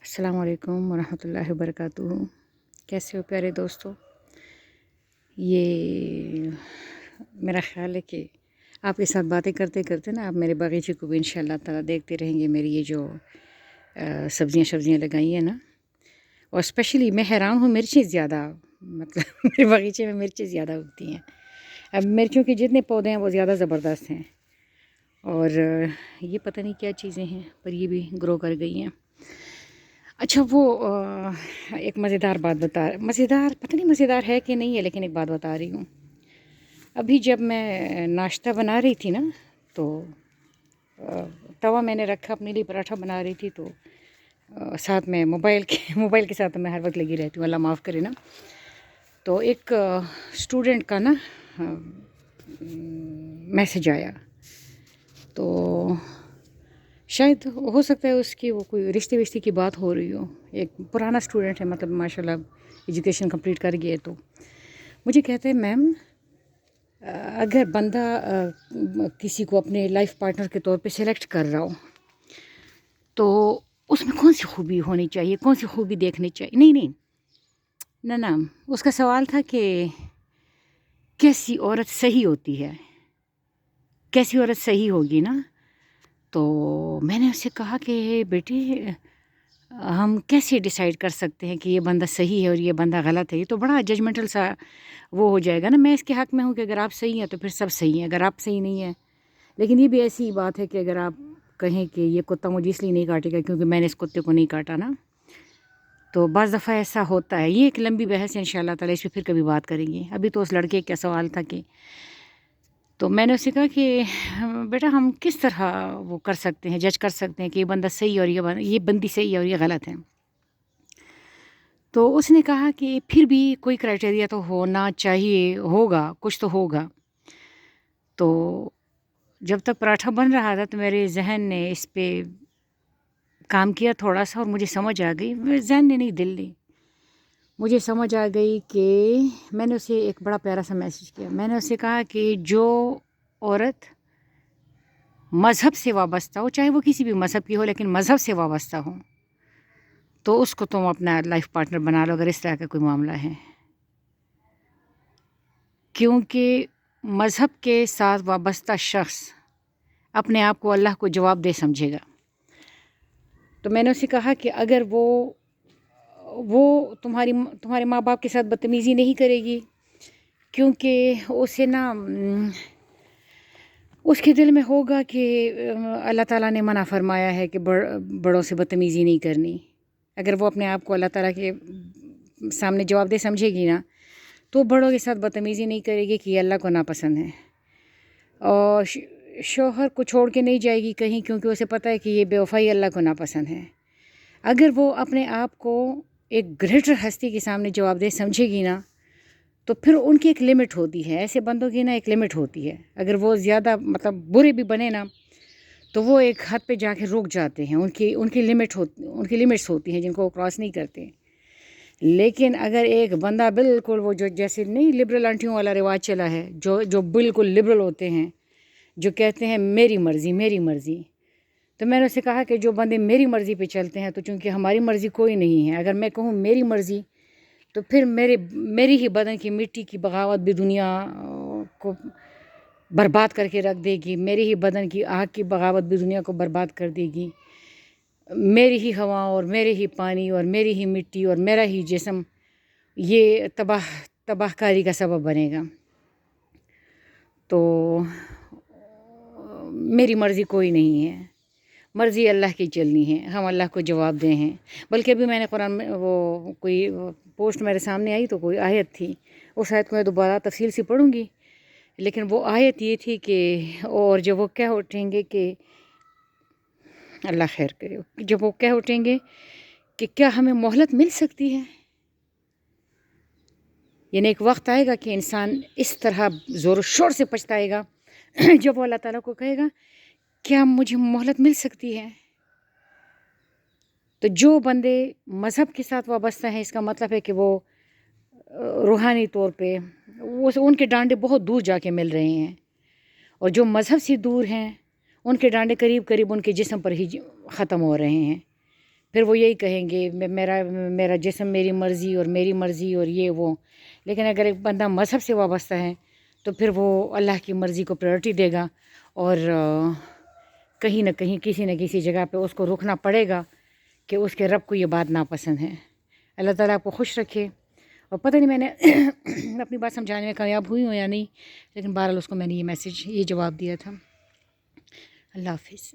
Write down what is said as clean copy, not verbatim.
السلام علیکم ورحمۃ اللہ وبرکاتہ۔ کیسے ہو پیارے دوستو؟ یہ میرا خیال ہے کہ آپ کے ساتھ باتیں کرتے کرتے نا آپ میرے باغیچے کو بھی انشاءاللہ تعالیٰ دیکھتے رہیں گے۔ میری یہ جو سبزیاں لگائی ہیں نا، اور اسپیشلی میں حیران ہوں، مرچیں زیادہ مطلب میرے باغیچے میں مرچیں زیادہ اگتی ہیں۔ اب مرچوں کے جتنے پودے ہیں وہ زیادہ زبردست ہیں، اور یہ پتہ نہیں کیا چیزیں ہیں، پر یہ بھی گرو کر گئی ہیں۔ اچھا، وہ ایک مزیدار بات پتہ نہیں مزیدار ہے کہ نہیں ہے، لیکن ایک بات بتا رہی ہوں۔ ابھی جب میں ناشتہ بنا رہی تھی نا، تو توا میں نے رکھا، اپنے لیے پراٹھا بنا رہی تھی، تو ساتھ میں موبائل کے ساتھ میں ہر وقت لگی رہتی ہوں، اللہ معاف کرے نا۔ تو ایک اسٹوڈنٹ کا نا میسج آیا، تو شاید ہو سکتا ہے اس کی وہ کوئی رشتے کی بات ہو رہی ہو۔ ایک پرانا اسٹوڈنٹ ہے، مطلب ماشاءاللہ ایجوکیشن کمپلیٹ کر گیا ہے۔ تو مجھے کہتے ہیں، میم اگر بندہ کسی کو اپنے لائف پارٹنر کے طور پہ سلیکٹ کر رہا ہو، تو اس میں کون سی خوبی ہونی چاہیے، کون سی خوبی دیکھنی چاہیے؟ نہیں، اس کا سوال تھا کہ کیسی عورت صحیح ہوتی ہے، کیسی عورت صحیح ہوگی نا۔ تو میں نے اس سے کہا کہ بیٹے، ہم کیسے ڈیسائیڈ کر سکتے ہیں کہ یہ بندہ صحیح ہے اور یہ بندہ غلط ہے؟ یہ تو بڑا ججمنٹل سا وہ ہو جائے گا نا۔ میں اس کے حق میں ہوں کہ اگر آپ صحیح ہیں تو پھر سب صحیح ہیں، اگر آپ صحیح نہیں ہیں۔ لیکن یہ بھی ایسی بات ہے کہ اگر آپ کہیں کہ یہ کتا مجھے اس لیے نہیں کاٹے گا کیونکہ میں نے اس کتے کو نہیں کاٹا نا، تو بعض دفعہ ایسا ہوتا ہے۔ یہ ایک لمبی بحث ہے، انشاءاللہ تعالیٰ اس پہ پھر کبھی بات کریں گے۔ ابھی تو اس لڑکے کا سوال تھا کہ، تو میں نے اسے کہا کہ بیٹا، ہم کس طرح وہ کر سکتے ہیں، جج کر سکتے ہیں کہ یہ بندہ صحیح ہے اور یہ بندی صحیح ہے اور یہ غلط ہے؟ تو اس نے کہا کہ پھر بھی کوئی کرائٹیریا تو ہونا چاہیے، ہوگا، کچھ تو ہوگا۔ تو جب تک پراٹھا بن رہا تھا تو میرے ذہن نے اس پہ کام کیا تھوڑا سا، اور مجھے سمجھ آ گئی، ذہن نے نہیں، دل نے مجھے سمجھ آ گئی کہ میں نے اسے ایک بڑا پیارا سا میسج کیا۔ میں نے اسے کہا کہ جو عورت مذہب سے وابستہ ہو، چاہے وہ کسی بھی مذہب کی ہو، لیکن مذہب سے وابستہ ہو، تو اس کو تم اپنا لائف پارٹنر بنا لو، اگر اس طرح کا کوئی معاملہ ہے۔ کیونکہ مذہب کے ساتھ وابستہ شخص اپنے آپ کو اللہ کو جواب دہ سمجھے گا۔ تو میں نے اسے کہا کہ اگر وہ تمہارے ماں باپ کے ساتھ بدتمیزی نہیں کرے گی، کیونکہ اسے نا اس کے دل میں ہوگا کہ اللہ تعالیٰ نے منع فرمایا ہے کہ بڑوں سے بدتمیزی نہیں کرنی۔ اگر وہ اپنے آپ کو اللہ تعالیٰ کے سامنے جواب دہ سمجھے گی نا، تو بڑوں کے ساتھ بدتمیزی نہیں کرے گی کہ یہ اللہ کو ناپسند ہے، اور شوہر کو چھوڑ کے نہیں جائے گی کہیں، کیونکہ اسے پتہ ہے کہ یہ بے وفائی اللہ کو ناپسند ہے۔ اگر وہ اپنے آپ کو ایک گریٹر ہستی کے سامنے جواب دہ سمجھے گی نا، تو پھر ان کی ایک لمٹ ہوتی ہے، ایسے بندوں کی نا ایک لمٹ ہوتی ہے۔ اگر وہ زیادہ مطلب برے بھی بنے نا، تو وہ ایک حد پہ جا کے رک جاتے ہیں، ان کی لمٹس ہوتی ہیں جن کو وہ کراس نہیں کرتے۔ لیکن اگر ایک بندہ بالکل وہ جو جیسے نہیں لبرل آنٹیوں والا رواج چلا ہے، جو بالکل لبرل ہوتے ہیں، جو کہتے ہیں میری مرضی، تو میں نے اسے کہا کہ جو بندے میری مرضی پہ چلتے ہیں، تو چونکہ ہماری مرضی کوئی نہیں ہے، اگر میں کہوں میری مرضی، تو پھر میری ہی بدن کی مٹی کی بغاوت بھی دنیا کو برباد کر کے رکھ دے گی، میری ہی بدن کی آگ کی بغاوت بھی دنیا کو برباد کر دے گی، میری ہی ہوا اور میرے ہی پانی اور میری ہی مٹی اور میرا ہی جسم یہ تباہ کاری کا سبب بنے گا۔ تو میری مرضی کوئی نہیں ہے، مرضی اللہ کی چلنی ہے، ہم اللہ کو جواب دیں ہیں۔ بلکہ ابھی میں نے قرآن میں وہ کوئی پوسٹ میرے سامنے آئی، تو کوئی آیت تھی، اس آیت کو میں دوبارہ تفصیل سے پڑھوں گی، لیکن وہ آیت یہ تھی کہ اور جب وہ کہہ اٹھیں گے کہ اللہ خیر کرے، جب وہ کہہ اٹھیں گے کہ کیا ہمیں مہلت مل سکتی ہے، یعنی ایک وقت آئے گا کہ انسان اس طرح زور و شور سے پچھتائے گا جب وہ اللہ تعالیٰ کو کہے گا کیا مجھے مہلت مل سکتی ہے۔ تو جو بندے مذہب کے ساتھ وابستہ ہیں، اس کا مطلب ہے کہ وہ روحانی طور پہ ان کے ڈانڈے بہت دور جا کے مل رہے ہیں، اور جو مذہب سے دور ہیں ان کے ڈانڈے قریب ان کے جسم پر ہی ختم ہو رہے ہیں، پھر وہ یہی کہیں گے میرا جسم میری مرضی اور میری مرضی اور یہ وہ. لیکن اگر ایک بندہ مذہب سے وابستہ ہے تو پھر وہ اللہ کی مرضی کو پریورٹی دے گا, اور کہیں نہ کہیں کسی نہ کسی جگہ پہ اس کو رکنا پڑے گا کہ اس کے رب کو یہ بات ناپسند ہے. اللہ تعالیٰ آپ کو خوش رکھے. اور پتہ نہیں میں نے اپنی بات سمجھانے میں کامیاب ہوئی ہوں یا نہیں, لیکن بہرحال اس کو میں نے یہ جواب دیا تھا. اللہ حافظ.